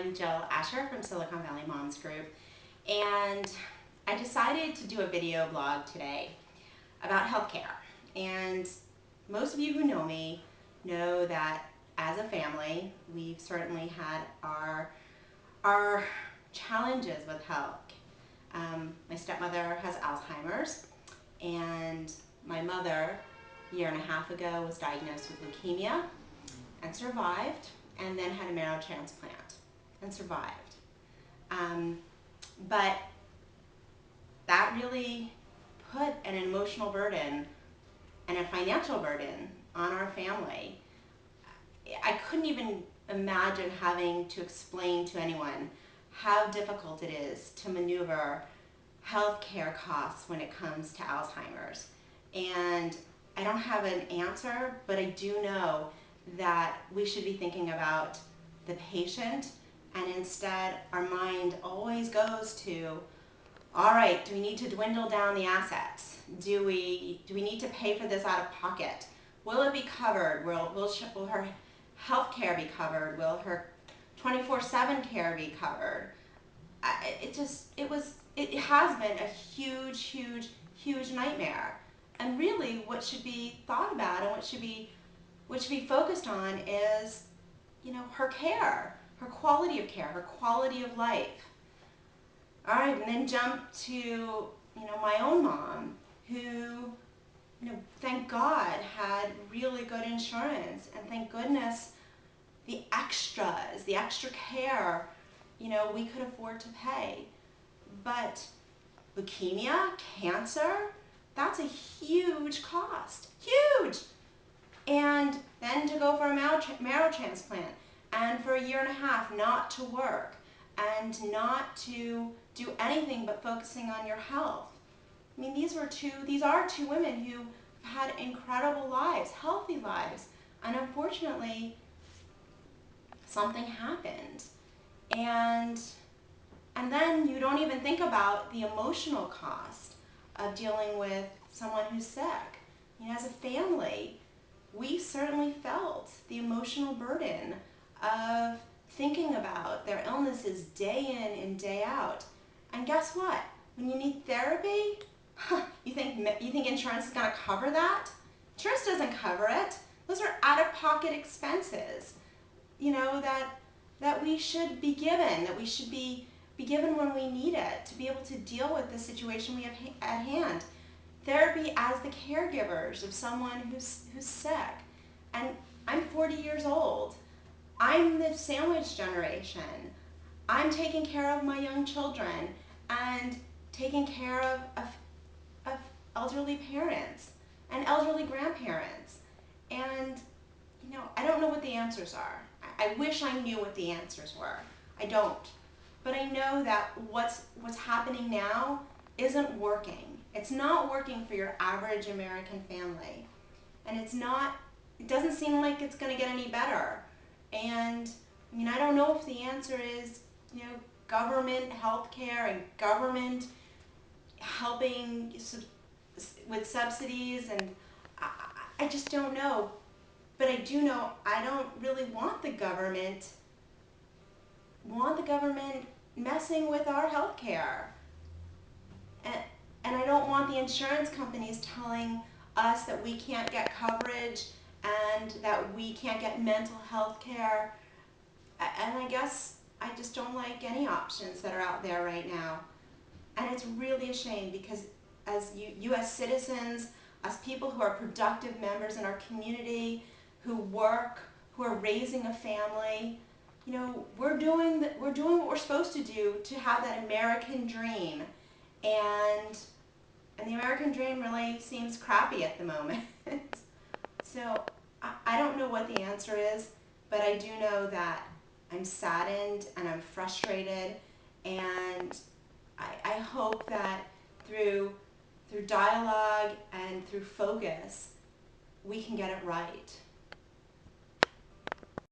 I'm Jill Asher from Silicon Valley Moms Group, and I decided to do a video blog today about healthcare. And most of you who know me know that as a family, we've certainly had our challenges with health. My stepmother has Alzheimer's, and my mother, a year and a half ago, was diagnosed with leukemia and survived, and then had a marrow transplant and survived. But that really put an emotional burden and a financial burden on our family. I couldn't even imagine having to explain to anyone how difficult it is to maneuver healthcare costs when it comes to Alzheimer's. And I don't have an answer, but I do know that we should be thinking about the patient, and instead our mind always goes to, all right, do we need to dwindle down the assets? Do we need to pay for this out of pocket? Will it be covered? Will her health care be covered? Will her 24/7 care be covered? It has been a huge nightmare. And really what should be thought about and what should be focused on is, her care, her quality of care, her quality of life. All right, and then jump to, my own mom, who, thank God had really good insurance, and thank goodness the extras, the extra care, we could afford to pay. But leukemia, cancer, that's a huge cost, huge. And then to go for a marrow transplant, and for a year and a half not to work, and not to do anything but focusing on your health. I mean, these are two women who had incredible lives, healthy lives, and unfortunately, something happened. And then you don't even think about the emotional cost of dealing with someone who's sick. As a family, we certainly felt the emotional burden of thinking about their illnesses day in and day out. And guess what? When you need therapy, you think insurance is going to cover that? Insurance doesn't cover it. Those are out-of-pocket expenses, that we should be given, that we should be given when we need it to be able to deal with the situation we have at hand. Therapy as the caregivers of someone who's sick. And I'm 40 years old. I'm the sandwich generation. I'm taking care of my young children and taking care of elderly parents and elderly grandparents. And, I don't know what the answers are. I wish I knew what the answers were. I don't. But I know that what's happening now isn't working. It's not working for your average American family. And it doesn't seem like it's going to get any better. And, I don't know if the answer is, government health care and government helping with subsidies, and I just don't know. But I do know I don't really want the government messing with our health care. And I don't want the insurance companies telling us that we can't get coverage and that we can't get mental health care. And I guess I just don't like any options that are out there right now. And it's really a shame, because as U.S. citizens, as people who are productive members in our community, who work, who are raising a family, we're doing what we're supposed to do to have that American dream. And the American dream really seems crappy at the moment. So I don't know what the answer is, but I do know that I'm saddened and I'm frustrated, and I hope that through dialogue and through focus, we can get it right.